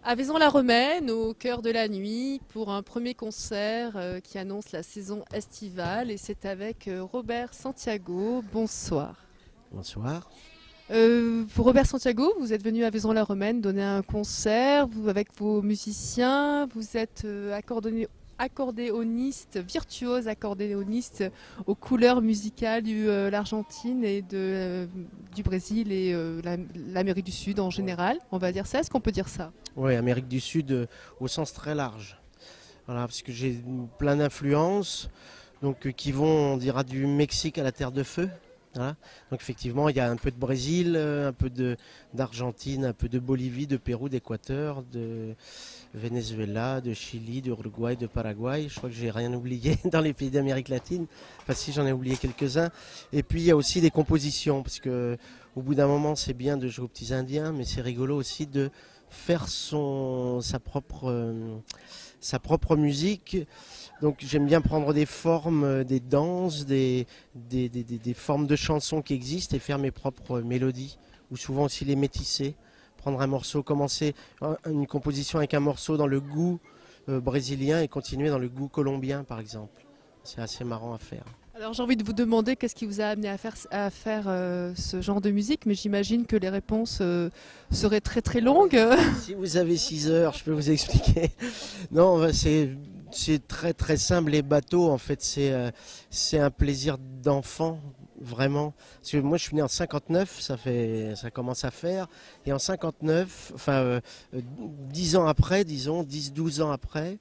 À Vaison-la-Romaine, au cœur de la nuit, pour un premier concert qui annonce la saison estivale. Et c'est avec Robert Santiago. Bonsoir. Bonsoir. Pour Robert Santiago, vous êtes venu à Vaison-la-Romaine donner un concert vous, avec vos musiciens. Vous êtes accordéoniste, virtuose accordéoniste aux couleurs musicales de l'Argentine et du Brésil et l'Amérique du Sud en Ouais. général. On va dire ça. Est-ce qu'on peut dire ça? Oui, Amérique du Sud au sens très large. Voilà, parce que j'ai plein d'influences qui vont, on dira, du Mexique à la Terre de Feu. Voilà. Donc effectivement, il y a un peu de Brésil, un peu d'Argentine, un peu de Bolivie, de Pérou, d'Équateur, de Venezuela, de Chili, d'Uruguay, de Paraguay. Je crois que j'ai rien oublié dans les pays d'Amérique latine. Enfin si, j'en ai oublié quelques-uns. Et puis il y a aussi des compositions, parce que au bout d'un moment, c'est bien de jouer aux petits Indiens, mais c'est rigolo aussi de faire sa propre musique. Donc j'aime bien prendre des formes, des danses, des formes de chansons qui existent et faire mes propres mélodies, ou souvent aussi les métisser. Prendre un morceau, commencer une composition avec un morceau dans le goût brésilien et continuer dans le goût colombien par exemple. C'est assez marrant à faire. Alors j'ai envie de vous demander qu'est-ce qui vous a amené à faire ce genre de musique, mais j'imagine que les réponses seraient très très longues. Si vous avez 6 heures, je peux vous expliquer. Non, c'est très très simple. Les bateaux, en fait, c'est un plaisir d'enfant, vraiment. Parce que moi, je suis né en 59, ça commence à faire. Et en 59, 10 ans après, disons, 10-12 ans après,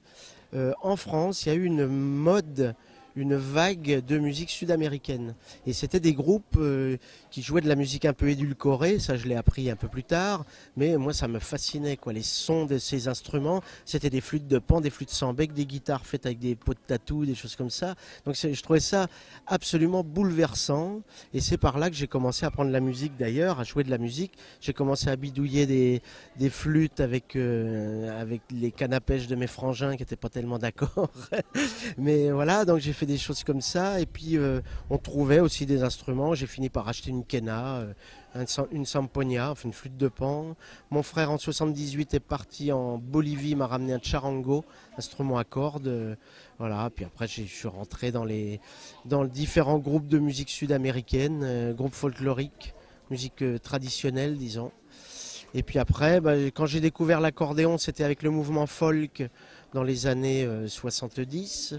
en France, il y a eu une vague de musique sud-américaine. Et c'était des groupes qui jouaient de la musique un peu édulcorée, ça je l'ai appris un peu plus tard, mais moi ça me fascinait, quoi. Les sons de ces instruments, c'était des flûtes de pan, des flûtes sans bec, des guitares faites avec des pots de tatou, des choses comme ça. Donc je trouvais ça absolument bouleversant, et c'est par là que j'ai commencé à apprendre la musique d'ailleurs, à jouer de la musique. J'ai commencé à bidouiller des flûtes avec les cannes à pêche de mes frangins qui n'étaient pas tellement d'accord. Mais voilà, donc j'ai fait des choses comme ça. Et puis on trouvait aussi des instruments. J'ai fini par acheter une quena, une samponia, enfin une flûte de pan. Mon frère en 78 est parti en Bolivie, m'a ramené un charango, instrument à cordes. Voilà, puis après je suis rentré dans les différents groupes de musique sud-américaine, groupes folkloriques, musique traditionnelle, disons. Et puis après, quand j'ai découvert l'accordéon, c'était avec le mouvement folk dans les années 70.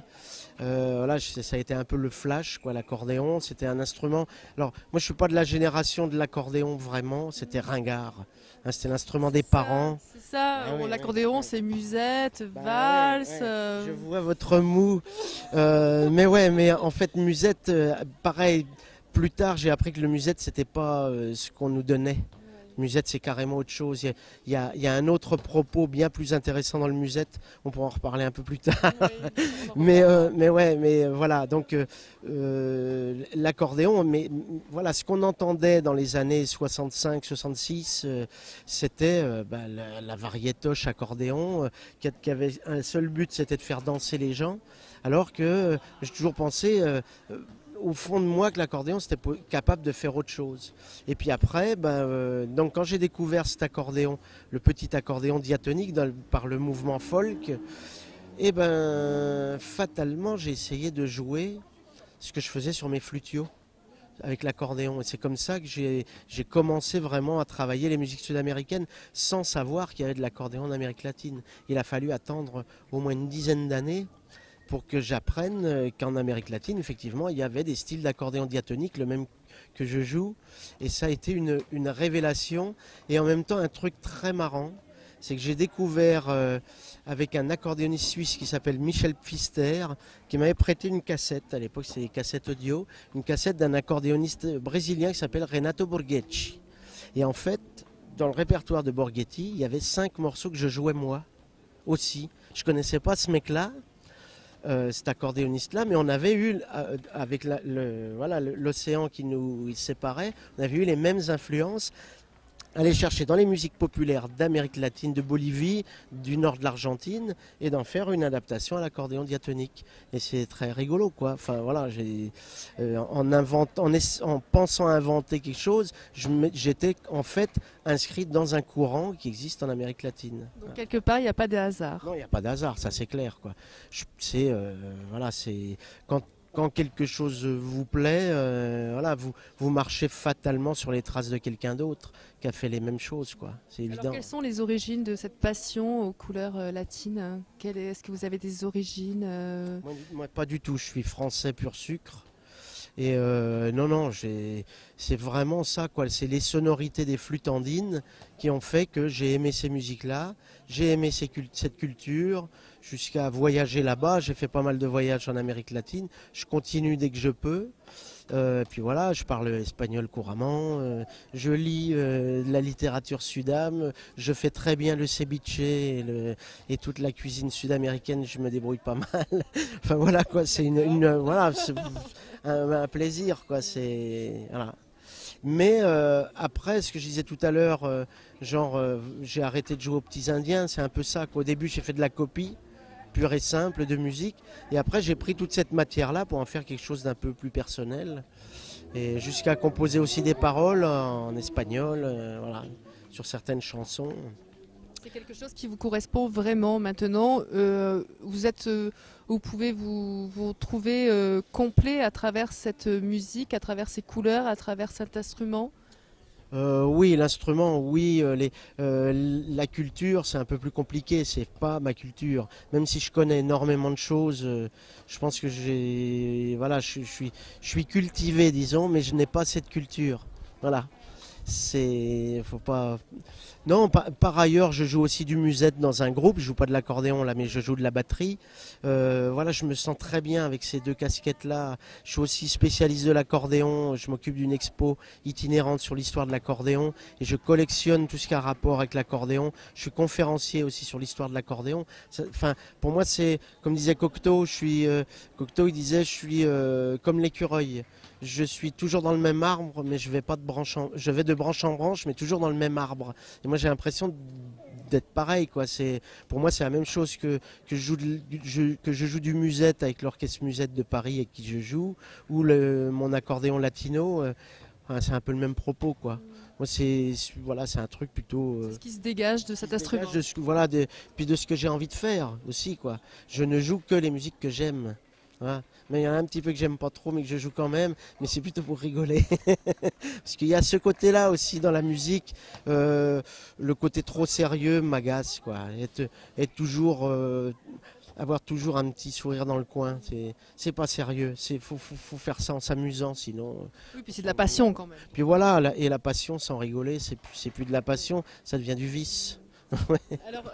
Voilà, ça a été un peu le flash, quoi, l'accordéon. C'était un instrument. Alors, moi, je suis pas de la génération de l'accordéon vraiment. C'était ringard. Hein, c'était l'instrument des parents. C'est ça. Ah oui, oui, L'accordéon, oui. c'est musette, Bah ouais, valse. ouais. Je vois votre mou. Mais ouais, mais en fait, musette, pareil. Plus tard, j'ai appris que le musette, c'était pas ce qu'on nous donnait. Musette, c'est carrément autre chose. Il y a un autre propos bien plus intéressant dans le musette. On pourra en reparler un peu plus tard. Oui, on en reparlera. Mais ouais, mais voilà. Donc l'accordéon, mais voilà, ce qu'on entendait dans les années 65-66, c'était la variétoche accordéon qui avait un seul but, c'était de faire danser les gens. Alors que j'ai toujours pensé au fond de moi que l'accordéon c'était capable de faire autre chose. Et puis après, donc quand j'ai découvert cet accordéon, le petit accordéon diatonique par le mouvement folk, et fatalement j'ai essayé de jouer ce que je faisais sur mes flutios avec l'accordéon. Et c'est comme ça que j'ai commencé vraiment à travailler les musiques sud-américaines sans savoir qu'il y avait de l'accordéon en Amérique latine. Il a fallu attendre au moins une dizaine d'années pour que j'apprenne qu'en Amérique latine, effectivement, il y avait des styles d'accordéon diatonique, le même que je joue. Et ça a été une révélation et en même temps un truc très marrant. C'est que j'ai découvert avec un accordéoniste suisse qui s'appelle Michel Pfister, qui m'avait prêté une cassette, à l'époque c'était des cassettes audio, une cassette d'un accordéoniste brésilien qui s'appelle Renato Borghetti. Et en fait, dans le répertoire de Borghetti, il y avait 5 morceaux que je jouais moi aussi. Je ne connaissais pas ce mec-là, cet accordéoniste-là, mais on avait eu, avec l'océan qui nous séparait, on avait eu les mêmes influences. aller chercher dans les musiques populaires d'Amérique latine, de Bolivie, du nord de l'Argentine, et d'en faire une adaptation à l'accordéon diatonique. Et c'est très rigolo, quoi. Enfin voilà, en pensant inventer quelque chose, j'étais en fait inscrit dans un courant qui existe en Amérique latine. Donc quelque part, il n'y a pas de hasard. Non, il n'y a pas de hasard, ça c'est clair, quoi. Voilà, c'est quand quelque chose vous plaît, voilà, vous marchez fatalement sur les traces de quelqu'un d'autre qui a fait les mêmes choses, quoi. C'est évident. Alors, quelles sont les origines de cette passion aux couleurs latines? Est-ce que vous avez des origines Moi, pas du tout. Je suis français pur sucre. Et non, c'est vraiment ça, quoi. C'est les sonorités des flûtes andines qui ont fait que j'ai aimé ces musiques-là, j'ai aimé cette culture, jusqu'à voyager là-bas. J'ai fait pas mal de voyages en Amérique latine. Je continue dès que je peux. Puis voilà, je parle espagnol couramment, je lis la littérature sudam, je fais très bien le ceviche et toute la cuisine sud-américaine, je me débrouille pas mal. Enfin voilà quoi, c'est voilà, c'est un plaisir quoi. Voilà. Mais après, ce que je disais tout à l'heure, j'ai arrêté de jouer aux petits Indiens, c'est un peu ça, quoi. Au début, j'ai fait de la copie pure et simple de musique, et après, j'ai pris toute cette matière-là pour en faire quelque chose d'un peu plus personnel, et jusqu'à composer aussi des paroles en espagnol, voilà, sur certaines chansons. C'est quelque chose qui vous correspond vraiment maintenant. Vous pouvez vous trouver complet à travers cette musique, à travers ces couleurs, à travers cet instrument. Oui, l'instrument, oui, la culture, c'est un peu plus compliqué, c'est pas ma culture. Même si je connais énormément de choses, je pense que voilà, je suis cultivé, disons, mais je n'ai pas cette culture. Voilà. Faut pas. Non, par ailleurs, je joue aussi du musette dans un groupe. Je joue pas de l'accordéon là, mais je joue de la batterie. Voilà, je me sens très bien avec ces deux casquettes-là. Je suis aussi spécialiste de l'accordéon. Je m'occupe d'une expo itinérante sur l'histoire de l'accordéon et je collectionne tout ce qui a rapport avec l'accordéon. Je suis conférencier aussi sur l'histoire de l'accordéon. Enfin, pour moi, c'est comme disait Cocteau. Cocteau, il disait, je suis comme l'écureuil. Je suis toujours dans le même arbre, mais je vais de branche en branche, mais toujours dans le même arbre. Et moi, j'ai l'impression d'être pareil, quoi. Pour moi, c'est la même chose que je joue du musette avec l'orchestre musette de Paris avec qui je joue, ou mon accordéon latino. Enfin, c'est un peu le même propos, quoi. Moi, voilà, c'est un truc plutôt. C'est ce qui se dégage de cet instrument. Puis de ce que j'ai envie de faire aussi, quoi. Je ne joue que les musiques que j'aime. Voilà. Mais il y en a un petit peu que j'aime pas trop, mais que je joue quand même. Mais c'est plutôt pour rigoler. Parce qu'il y a ce côté-là aussi dans la musique. Le côté trop sérieux m'agace, quoi. Être toujours, avoir toujours un petit sourire dans le coin. C'est pas sérieux. Faut faire ça en s'amusant, sinon. Oui, puis c'est de la passion quand même. Puis voilà, et la passion sans rigoler, c'est plus de la passion, ça devient du vice. Alors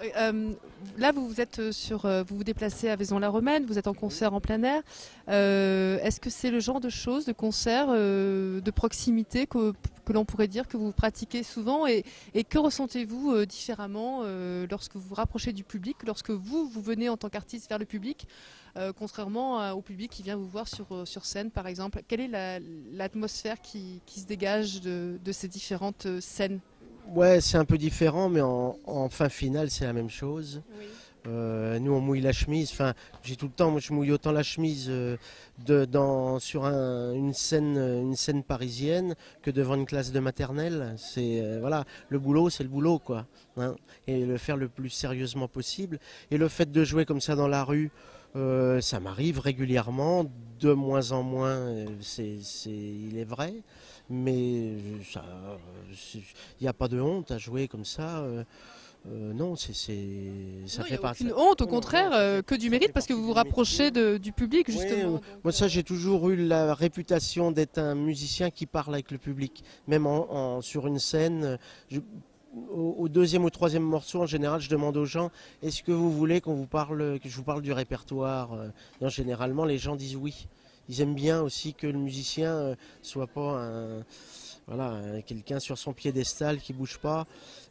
là, vous vous déplacez à Vaison-la-Romaine, vous êtes en concert en plein air. Est-ce que c'est le genre de choses, de concert de proximité que l'on pourrait dire que vous pratiquez souvent et que ressentez-vous différemment lorsque vous vous rapprochez du public, lorsque vous venez en tant qu'artiste vers le public, contrairement au public qui vient vous voir sur scène par exemple? Quelle est l'atmosphère qui se dégage de ces différentes scènes? Ouais, c'est un peu différent, mais en fin finale, c'est la même chose. Oui. Nous, on mouille la chemise. Enfin, j'ai tout le temps, moi, je mouille autant la chemise sur une scène parisienne que devant une classe de maternelle. Voilà, le boulot, c'est le boulot, quoi. Hein, et le faire le plus sérieusement possible. Et le fait de jouer comme ça dans la rue, ça m'arrive régulièrement, de moins en moins, il est vrai. Mais il n'y a pas de honte à jouer comme ça. Non, ça fait pas. Aucune honte, au contraire, que du mérite parce que vous vous rapprochez du public justement. Oui, moi ça j'ai toujours eu la réputation d'être un musicien qui parle avec le public, même sur une scène. Au deuxième ou troisième morceau, en général, je demande aux gens est-ce que vous voulez que je vous parle du répertoire? Et généralement, les gens disent oui. Ils aiment bien aussi que le musicien soit pas Voilà, quelqu'un sur son piédestal qui bouge pas,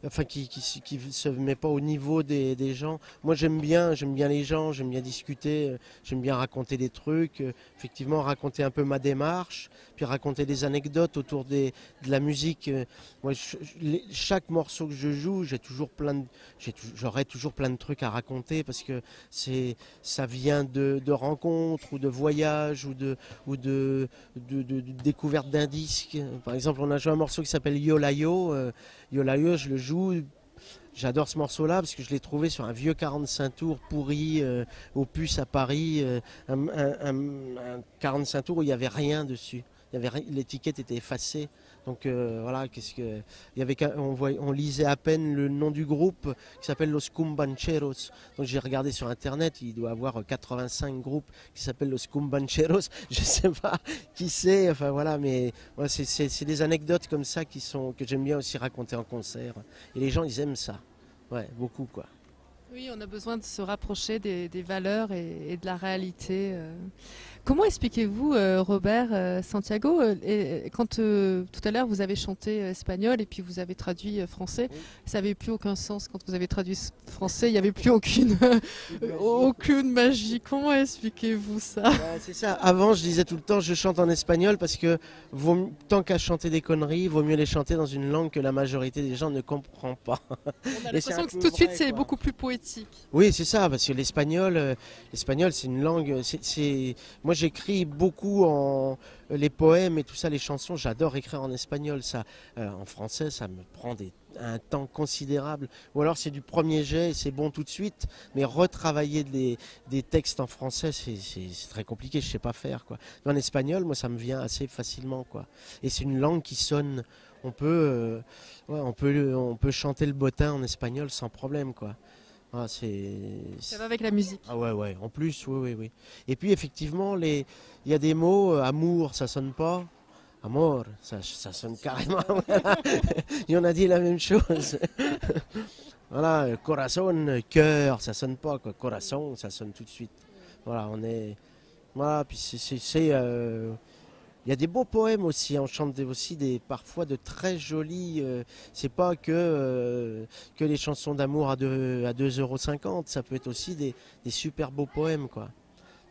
enfin qui se met pas au niveau des gens. Moi j'aime bien les gens, j'aime bien discuter, j'aime bien raconter des trucs, effectivement raconter un peu ma démarche, puis raconter des anecdotes autour de la musique. Moi, chaque morceau que je joue, j'aurai toujours plein de trucs à raconter parce que ça vient de rencontres ou de voyages ou de découverte d'un disque. Par exemple, on a joué un morceau qui s'appelle Yo-La-Yo. Yo-La-Yo, je le joue. J'adore ce morceau-là parce que je l'ai trouvé sur un vieux 45 tours pourri aux puces à Paris. Un 45 tours où il n'y avait rien dessus. L'étiquette était effacée. Donc voilà, on lisait à peine le nom du groupe qui s'appelle Los Cumbancheros. Donc j'ai regardé sur internet, il doit y avoir 85 groupes qui s'appellent Los Cumbancheros. Je ne sais pas qui c'est, enfin voilà, mais voilà, c'est des anecdotes comme ça que j'aime bien aussi raconter en concert. Et les gens, ils aiment ça. Ouais, beaucoup quoi. Oui, on a besoin de se rapprocher des valeurs et de la réalité. Comment expliquez-vous, Robert Santiago, quand tout à l'heure vous avez chanté espagnol et puis vous avez traduit français, Oui. ça n'avait plus aucun sens quand vous avez traduit français, il n'y avait plus aucune magie. Comment expliquez-vous ça? Ouais, c'est ça. Avant, je disais tout le temps, je chante en espagnol parce que tant qu'à chanter des conneries, vaut mieux les chanter dans une langue que la majorité des gens ne comprend pas. On a Et c'est l'impression un que peu tout de suite vrai, c'est quoi. beaucoup plus poétique. Oui, c'est ça, parce que l'espagnol, c'est une langue. Moi, j'écris beaucoup les poèmes et tout ça, les chansons. J'adore écrire en espagnol. Ça, en français, ça me prend un temps considérable. Ou alors, c'est du premier jet, et c'est bon tout de suite. Mais retravailler des textes en français, c'est très compliqué. Je sais pas faire, quoi. Mais en espagnol, moi, ça me vient assez facilement, quoi. Et c'est une langue qui sonne. Ouais, on peut chanter le bottin en espagnol sans problème, quoi. Ah, Ça va avec la musique. Ah ouais, ouais, en plus, oui, oui, oui. Et puis effectivement, il y a des mots, amour, ça sonne pas. Amor, ça sonne carrément. Voilà. Et on a dit la même chose. Voilà, corazon, cœur, ça sonne pas, quoi. Corazon, ça sonne tout de suite. Voilà, Voilà, puis il y a des beaux poèmes aussi, on chante aussi parfois de très jolis. C'est pas que les chansons d'amour à 2,50 €, ça peut être aussi des super beaux poèmes, quoi.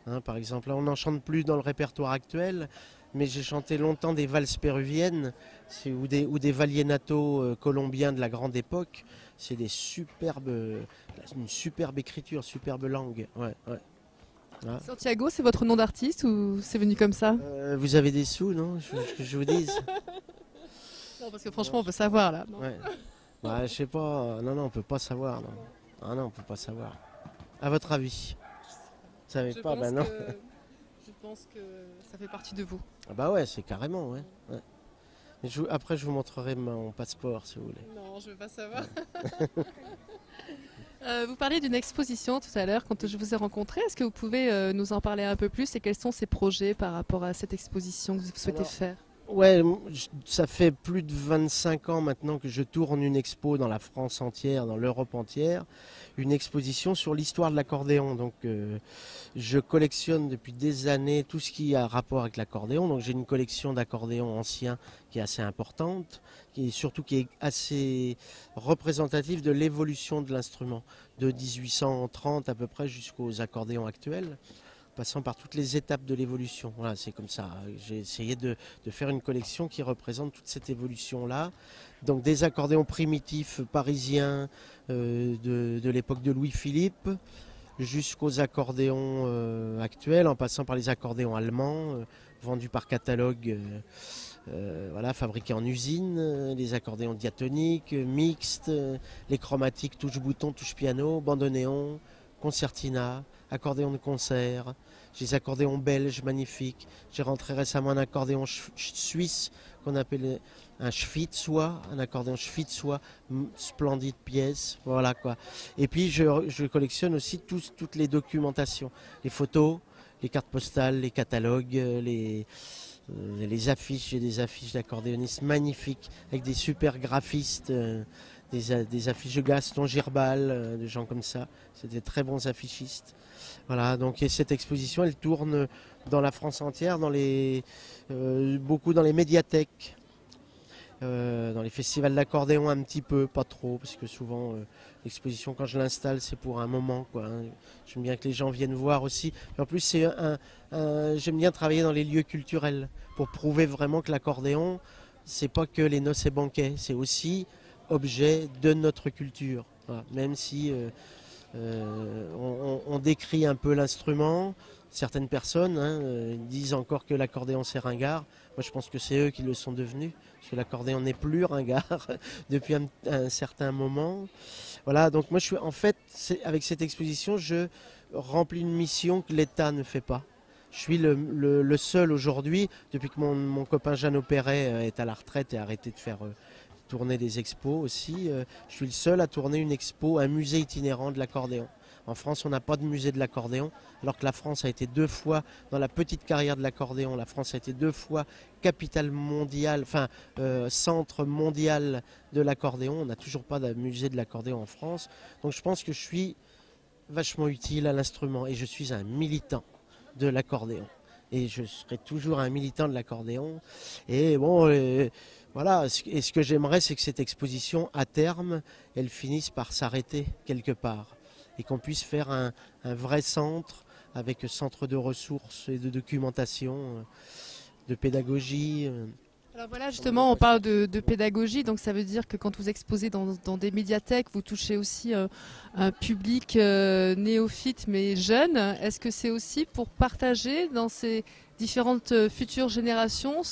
Hein, par exemple, là, on n'en chante plus dans le répertoire actuel, mais j'ai chanté longtemps des valses péruviennes ou des vallenatos colombiens de la grande époque. C'est une superbe écriture, superbe langue. Ouais, ouais. Ah. Santiago, c'est votre nom d'artiste ou c'est venu comme ça? Vous avez des sous, non? Que je vous dise. Non, parce que franchement, on peut savoir là. Non. Ouais. Bah, je sais pas. Non, non, on peut pas savoir. Non. Ah non, on peut pas savoir. À votre avis? Vous savez pas? Ben non. Je pense que ça fait partie de vous. Ah bah ouais, c'est carrément, ouais. Ouais. Mais après, je vous montrerai mon passeport, si vous voulez. Non, je veux pas savoir. Vous parliez d'une exposition tout à l'heure quand je vous ai rencontré. Est-ce que vous pouvez nous en parler un peu plus et quels sont ces projets par rapport à cette exposition que vous souhaitez faire? Ouais, ça fait plus de 25 ans maintenant que je tourne une expo dans la France entière, dans l'Europe entière, une exposition sur l'histoire de l'accordéon. Donc je collectionne depuis des années tout ce qui a rapport avec l'accordéon. Donc j'ai une collection d'accordéons anciens qui est assez importante, surtout qui est assez représentative de l'évolution de l'instrument, de 1830 à peu près jusqu'aux accordéons actuels, passant par toutes les étapes de l'évolution. Voilà, c'est comme ça. J'ai essayé de faire une collection qui représente toute cette évolution-là. Donc des accordéons primitifs parisiens de l'époque de Louis-Philippe, jusqu'aux accordéons actuels, en passant par les accordéons allemands, vendus par catalogue, voilà, fabriqués en usine, les accordéons diatoniques, mixtes, les chromatiques touche-bouton, touche-piano, bandoneon, concertina, accordéon de concert, j'ai des accordéons belges magnifiques. J'ai rentré récemment un accordéon suisse qu'on appelle un Schwitzois, un accordéon Schwitzois, splendide pièce, voilà quoi. Et puis je collectionne aussi toutes les documentations, les photos, les cartes postales, les catalogues, les affiches. J'ai des affiches d'accordéonistes magnifiques avec des super graphistes. Des affiches de Gaston Girbal, des gens comme ça. C'est des très bons affichistes. Voilà, donc cette exposition, elle tourne dans la France entière, beaucoup dans les médiathèques. dans les festivals d'accordéon un petit peu, pas trop, parce que souvent l'exposition quand je l'installe c'est pour un moment, quoi, hein. J'aime bien que les gens viennent voir aussi. Et en plus j'aime bien travailler dans les lieux culturels pour prouver vraiment que l'accordéon c'est pas que les noces et banquets, c'est aussi objet de notre culture. Voilà. Même si on décrit un peu l'instrument. Certaines personnes disent encore que l'accordéon c'est ringard. Moi je pense que c'est eux qui le sont devenus, parce que l'accordéon n'est plus ringard depuis un certain moment. Voilà, donc moi je suis en fait, avec cette exposition, je remplis une mission que l'État ne fait pas. Je suis le seul aujourd'hui, depuis que mon copain Jeannot Perret est à la retraite et a arrêté de faire tourner des expos aussi. Je suis le seul à tourner une expo, un musée itinérant de l'accordéon. En France, on n'a pas de musée de l'accordéon, alors que la France a été 2 fois, dans la petite carrière de l'accordéon, la France a été 2 fois capitale mondiale, enfin centre mondial de l'accordéon. On n'a toujours pas de musée de l'accordéon en France. Donc je pense que je suis vachement utile à l'instrument et je suis un militant de l'accordéon. Et je serai toujours un militant de l'accordéon. Et bon, voilà, et ce que j'aimerais, c'est que cette exposition, à terme, elle finisse par s'arrêter quelque part. Et qu'on puisse faire un vrai centre, avec centre de ressources et de documentation, de pédagogie. Alors voilà, justement, on parle de pédagogie, donc ça veut dire que quand vous exposez dans des médiathèques, vous touchez aussi un public néophyte mais jeune. Est-ce que c'est aussi pour partager dans ces différentes futures générations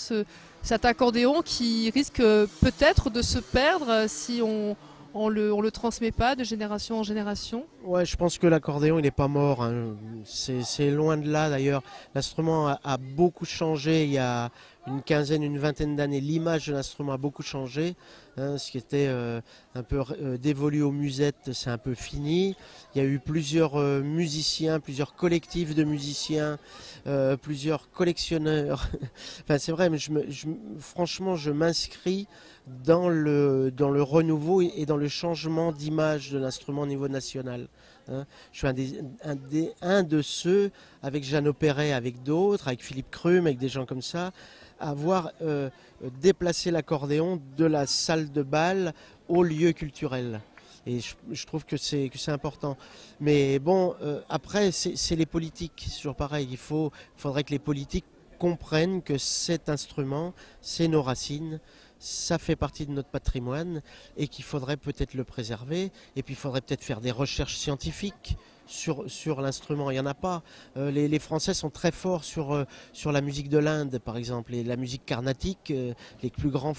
cet accordéon qui risque peut-être de se perdre si on le transmet pas de génération en génération? Ouais, je pense que l'accordéon, il n'est pas mort, hein. C'est loin de là d'ailleurs. L'instrument a beaucoup changé il y a une quinzaine, une vingtaine d'années. L'image de l'instrument a beaucoup changé, hein. Ce qui était un peu dévolu aux musettes, c'est un peu fini. Il y a eu plusieurs musiciens, plusieurs collectifs de musiciens, plusieurs collectionneurs. Enfin, c'est vrai, mais franchement, je m'inscris dans le renouveau et dans le changement d'image de l'instrument au niveau national. Hein. Je suis un de ceux, avec Jeannot Perret, avec d'autres, avec Philippe Crum, avec des gens comme ça, à avoir déplacé l'accordéon de la salle de bal au lieu culturel. Et je trouve que c'est important. Mais bon, après, c'est les politiques, c'est toujours pareil. Il faudrait que les politiques comprennent que cet instrument, c'est nos racines, ça fait partie de notre patrimoine et qu'il faudrait peut-être le préserver. Et puis il faudrait peut-être faire des recherches scientifiques sur l'instrument. Il n'y en a pas. Les Français sont très forts sur la musique de l'Inde, par exemple. Et la musique carnatique, les plus grands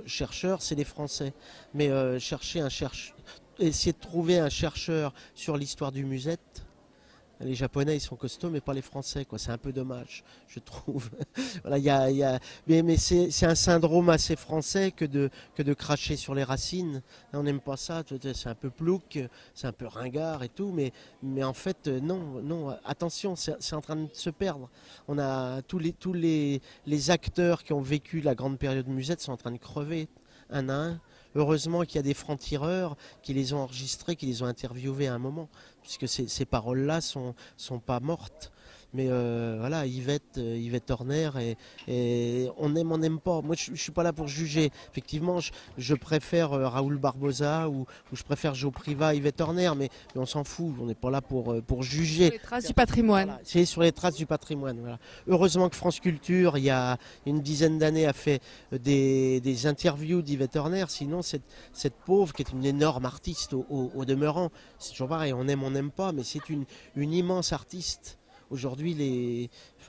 chercheurs, c'est les Français. Mais essayer de trouver un chercheur sur l'histoire du musette, les Japonais, ils sont costauds, mais pas les Français, quoi. C'est un peu dommage, je trouve. Voilà, mais c'est un syndrome assez français que de cracher sur les racines. On n'aime pas ça. C'est un peu plouc, c'est un peu ringard et tout, mais en fait, non. Attention, c'est en train de se perdre. On a tous les acteurs qui ont vécu la grande période musette sont en train de crever un à un. Heureusement qu'il y a des francs-tireurs qui les ont enregistrés, qui les ont interviewés à un moment, puisque ces paroles-là sont pas mortes. Mais voilà, Yvette Horner, et on n'aime pas. Moi, je suis pas là pour juger. Effectivement, je préfère Raoul Barbosa ou je préfère Joe Priva, Yvette Horner, mais on s'en fout. On n'est pas là pour juger. Sur les traces du patrimoine. Voilà, c'est sur les traces du patrimoine. Voilà. Heureusement que France Culture, il y a une dizaine d'années, a fait des interviews d'Yvette Horner. Sinon, cette pauvre, qui est une énorme artiste au demeurant, c'est toujours pareil. On aime, on n'aime pas, mais c'est une immense artiste. Aujourd'hui,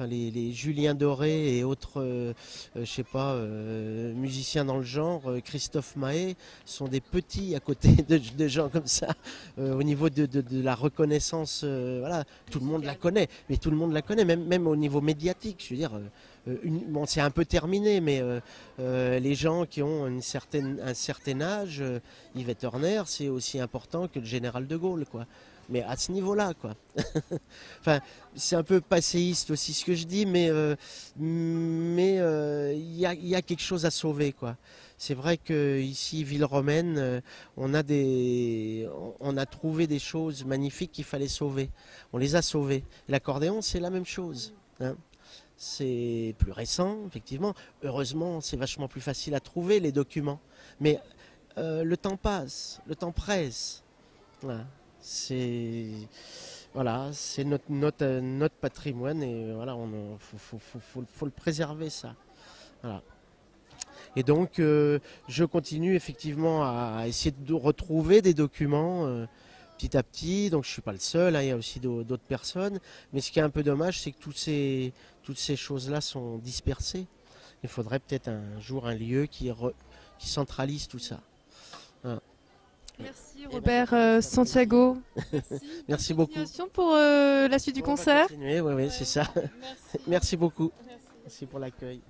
les Julien Doré et autres, je sais pas, musiciens dans le genre, Christophe Mahé, sont des petits à côté de gens comme ça. Au niveau de la reconnaissance, voilà, tout le monde la connaît, mais tout le monde la connaît, même au niveau médiatique. Je veux dire, bon, c'est un peu terminé, mais les gens qui ont un certain âge, Yvette Horner, c'est aussi important que le général de Gaulle, quoi. Mais à ce niveau-là, quoi. Enfin, c'est un peu passéiste aussi ce que je dis, mais y a quelque chose à sauver, quoi. C'est vrai qu'ici, Ville-Romaine, on a trouvé des choses magnifiques qu'il fallait sauver. On les a sauvées. L'accordéon, c'est la même chose, hein. c'est plus récent, effectivement. Heureusement, c'est vachement plus facile à trouver les documents. Mais le temps passe, le temps presse. Voilà. C'est notre patrimoine et voilà, faut le préserver ça. Voilà. Et donc, je continue effectivement à essayer de retrouver des documents petit à petit. Donc, je ne suis pas le seul, hein, il y a aussi d'autres personnes. Mais ce qui est un peu dommage, c'est que toutes ces choses-là sont dispersées. Il faudrait peut-être un jour un lieu qui centralise tout ça. Voilà. Merci Robert Santiago. Merci beaucoup. Continuation pour la suite du concert. Oui, c'est ça. Merci beaucoup. Merci pour l'accueil.